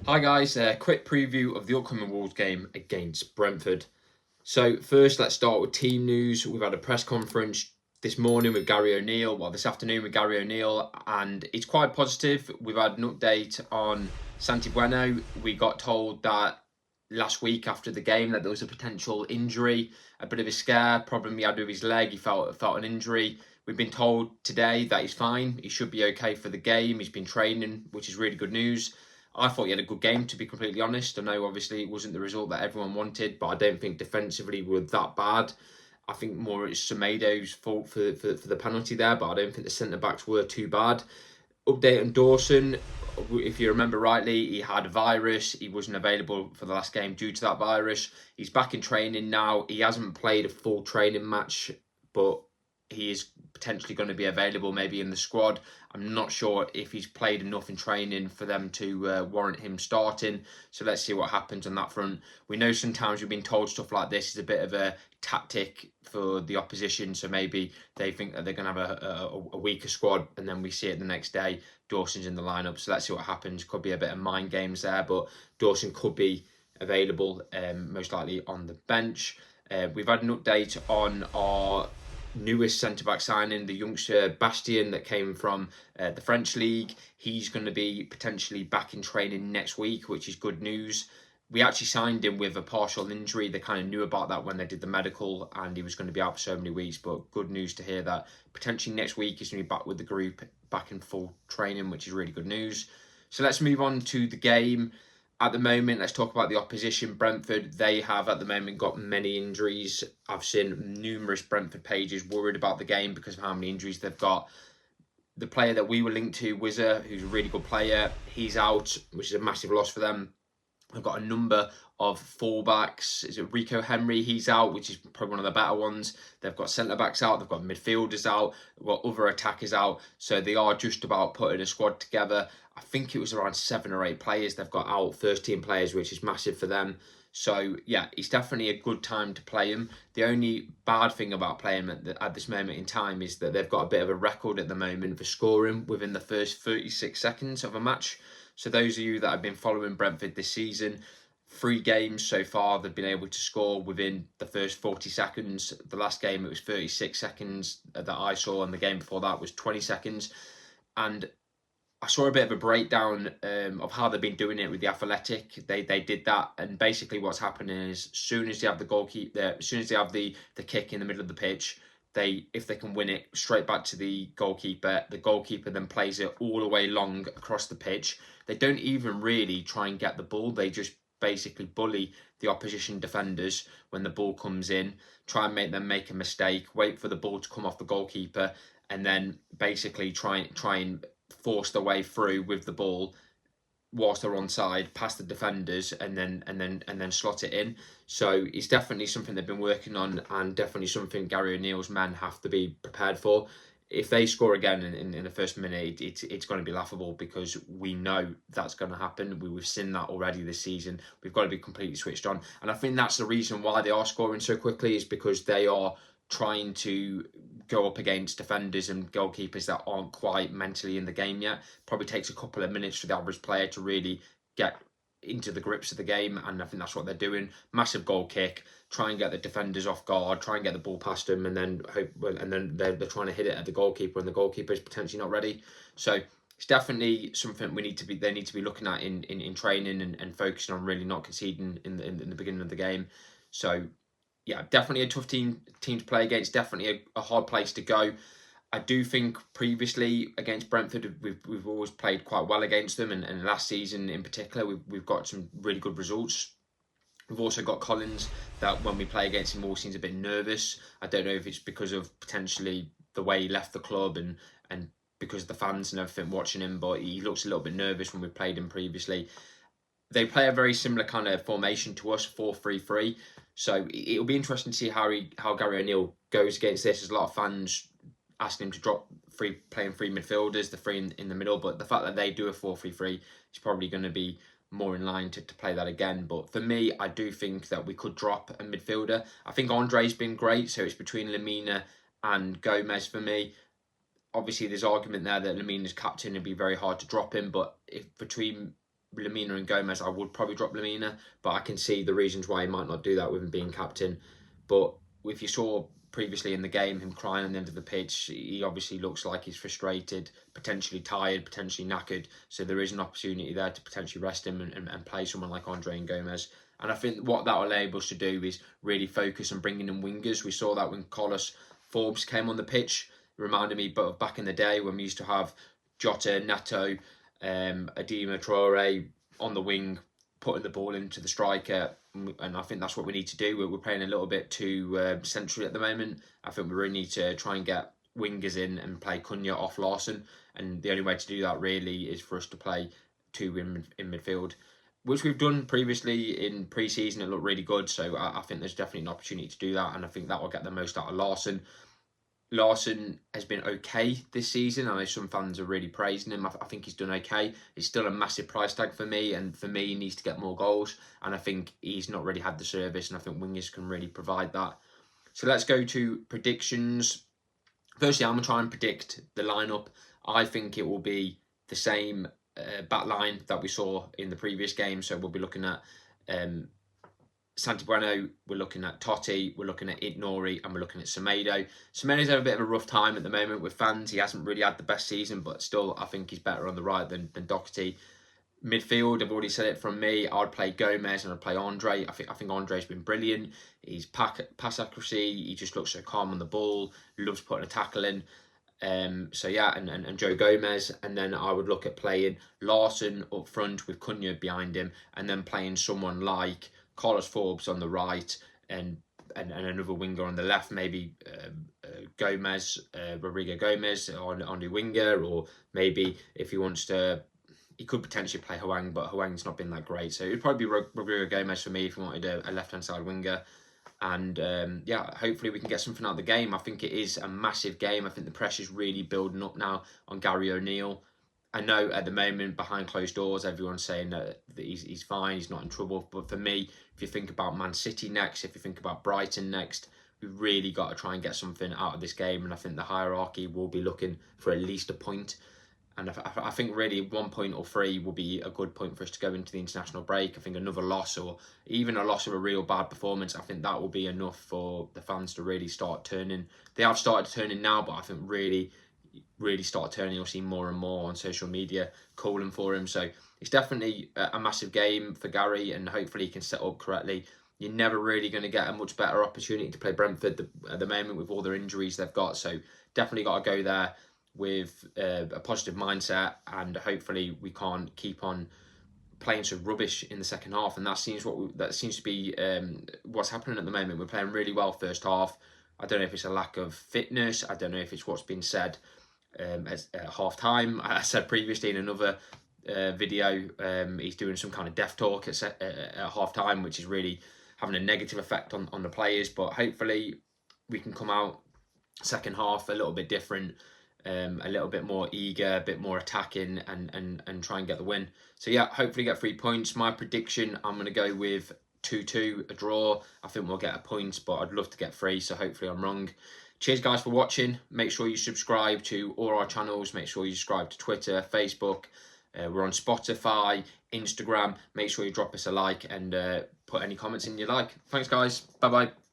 Hi guys, quick preview of the upcoming Wolves game against Brentford. So first, let's start with team news. We've had a press conference this morning with Gary O'Neill, this afternoon with Gary O'Neill, and it's quite positive. We've had an update on Santi Bueno. We got told that last week after the game that there was a potential injury, a bit of a scare, problem he had with his leg. He felt an injury. We've been told today that he's fine. He should be okay for the game. He's been training, which is really good news. I thought he had a good game, to be completely honest. I know, obviously, it wasn't the result that everyone wanted, but I don't think defensively we were that bad. I think more it's Semedo's fault for the penalty there, but I don't think the centre-backs were too bad. Update on Dawson. If you remember rightly, he had a virus. He wasn't available for the last game due to that virus. He's back in training now. He hasn't played a full training match, but he is potentially going to be available maybe in the squad. I'm not sure if he's played enough in training for them to warrant him starting. So let's see what happens on that front. We know sometimes we've been told stuff like this is a bit of a tactic for the opposition. So maybe they think that they're going to have a weaker squad, and then we see it the next day. Dawson's in the lineup. So let's see what happens. Could be a bit of mind games there, but Dawson could be available, most likely on the bench. We've had an update on our newest centre-back signing, the youngster Bastion that came from the French league. He's going to be potentially back in training next week, which is good news. We actually signed him with a partial injury. They kind of knew about that when they did the medical, and he was going to be out for so many weeks, but good news to hear that potentially next week he's going to be back with the group, back in full training, which is really good news. So let's move on to the game. At the moment, let's talk about the opposition. Brentford, they have at the moment got many injuries. I've seen numerous Brentford pages worried about the game because of how many injuries they've got. The player that we were linked to, Wizard, who's a really good player, he's out, which is a massive loss for them. They've got a number of fullbacks. Is it Rico Henry? He's out, which is probably one of the better ones. They've got centre-backs out. They've got midfielders out. They've got other attackers out. So they are just about putting a squad together. I think it was around 7 or 8 players they've got out, first-team players, which is massive for them. So, yeah, it's definitely a good time to play him. The only bad thing about playing him at this moment in time is that they've got a bit of a record at the moment for scoring within the first 36 seconds of a match. So those of you that have been following Brentford this season, 3 games so far, they've been able to score within the first 40 seconds. The last game, it was 36 seconds that I saw, and the game before that was 20 seconds. And I saw a bit of a breakdown of how they've been doing it with the Athletic. They did that, and basically what's happening is as soon as they have the goalkeeper, as soon as they have the kick in the middle of the pitch, if they can win it straight back to the goalkeeper then plays it all the way long across the pitch. They don't even really try and get the ball. They just basically bully the opposition defenders when the ball comes in, try and make them make a mistake, wait for the ball to come off the goalkeeper, and then basically try and force their way through with the ball whilst they're onside, past the defenders, and then slot it in. So it's definitely something they've been working on, and definitely something Gary O'Neill's men have to be prepared for. If they score again in the first minute, it's going to be laughable because we know that's going to happen. We've seen that already this season. We've got to be completely switched on. And I think that's the reason why they are scoring so quickly, is because they are trying to go up against defenders and goalkeepers that aren't quite mentally in the game yet. Probably takes a couple of minutes for the average player to really get into the grips of the game, and I think that's what they're doing. Massive goal kick, try and get the defenders off guard, try and get the ball past them, and then they're trying to hit it at the goalkeeper, and the goalkeeper is potentially not ready. So it's definitely something they need to be looking at in training and focusing on really not conceding in the beginning of the game. So yeah, definitely a tough team to play against. Definitely a hard place to go. I do think previously against Brentford, we've always played quite well against them, and last season in particular, we've got some really good results. We've also got Collins that when we play against him, always seems a bit nervous. I don't know if it's because of potentially the way he left the club and because of the fans and everything watching him, but he looks a little bit nervous when we played him previously. They play a very similar kind of formation to us, 4-3-3. So it'll be interesting to see how Gary O'Neill goes against this. There's a lot of fans asking him to drop playing 3 midfielders, the 3 in the middle. But the fact that they do a 4-3-3 is probably going to be more in line to play that again. But for me, I do think that we could drop a midfielder. I think Andre's been great, so it's between Lamina and Gomez for me. Obviously, there's argument there that Lamina's captain, it'd be very hard to drop him. But if between Lamina and Gomez, I would probably drop Lamina, but I can see the reasons why he might not do that with him being captain. But if you saw previously in the game him crying at the end of the pitch, he obviously looks like he's frustrated, potentially tired, potentially knackered. So there is an opportunity there to potentially rest him and play someone like Andre and Gomez. And I think what that will enable us to do is really focus on bringing in wingers. We saw that when Carlos Forbes came on the pitch. It reminded me of back in the day when we used to have Jota, Neto, Adema Traore on the wing, putting the ball into the striker, and I think that's what we need to do. We're playing a little bit too centrally at the moment. I think we really need to try and get wingers in and play Cunha off Lawson, and the only way to do that really is for us to play two in midfield, which we've done previously in pre-season. It looked really good, so I think there's definitely an opportunity to do that, and I think that will get the most out of Lawson. Lawson has been okay this season. I know some fans are really praising him. I think he's done okay. It's still a massive price tag for me, and for me, he needs to get more goals. And I think he's not really had the service, and I think wingers can really provide that. So let's go to predictions. Firstly, I'm going to try and predict the lineup. I think it will be the same back line that we saw in the previous game. So we'll be looking at Santi Bueno, we're looking at Totti, we're looking at Ignori, and we're looking at Semedo. Semedo's had a bit of a rough time at the moment with fans. He hasn't really had the best season, but still, I think he's better on the right than Doherty. Midfield, I've already said it from me. I'd play Gomez and I'd play Andre. I think Andre's been brilliant. His pass accuracy, he just looks so calm on the ball. Loves putting a tackle in. So yeah, and Joe Gomez, and then I would look at playing Lawson up front with Cunha behind him, and then playing someone like Carlos Forbes on the right, and another winger on the left, maybe Gomez, Rodrigo Gomez on the winger, or maybe if he wants to, he could potentially play Hwang, but Hwang's not been that great. So it'd probably be Rodrigo Gomez for me if you wanted a left-hand side winger. And yeah, hopefully we can get something out of the game. I think it is a massive game. I think the pressure's really building up now on Gary O'Neill. I know at the moment, behind closed doors, everyone's saying that he's fine, he's not in trouble. But for me, if you think about Man City next, if you think about Brighton next, we've really got to try and get something out of this game. And I think the hierarchy will be looking for at least a point. And I think really 1 point or 3 will be a good point for us to go into the international break. I think another loss, or even a loss of a real bad performance, I think that will be enough for the fans to really start turning. They have started turning now, but I think really start turning. You'll see more and more on social media calling for him. So it's definitely a massive game for Gary, and hopefully he can set up correctly. You're never really going to get a much better opportunity to play Brentford at the moment with all their injuries they've got. So definitely got to go there with a positive mindset, and hopefully we can't keep on playing so rubbish in the second half. And that seems to be what's happening at the moment. We're playing really well first half. I don't know if it's a lack of fitness. I don't know if it's what's been said at half time. I said previously in another video, he's doing some kind of death talk at half time, which is really having a negative effect on the players. But hopefully we can come out second half a little bit different, a little bit more eager, a bit more attacking, and try and get the win. So yeah, hopefully get 3 points. My prediction, I'm going to go with 2-2, a draw. I think we'll get a point, but I'd love to get 3, so hopefully I'm wrong. Cheers guys for watching. Make sure you subscribe to all our channels. Make sure you subscribe to Twitter, Facebook. We're on Spotify, Instagram. Make sure you drop us a like and put any comments in you like. Thanks guys. Bye bye.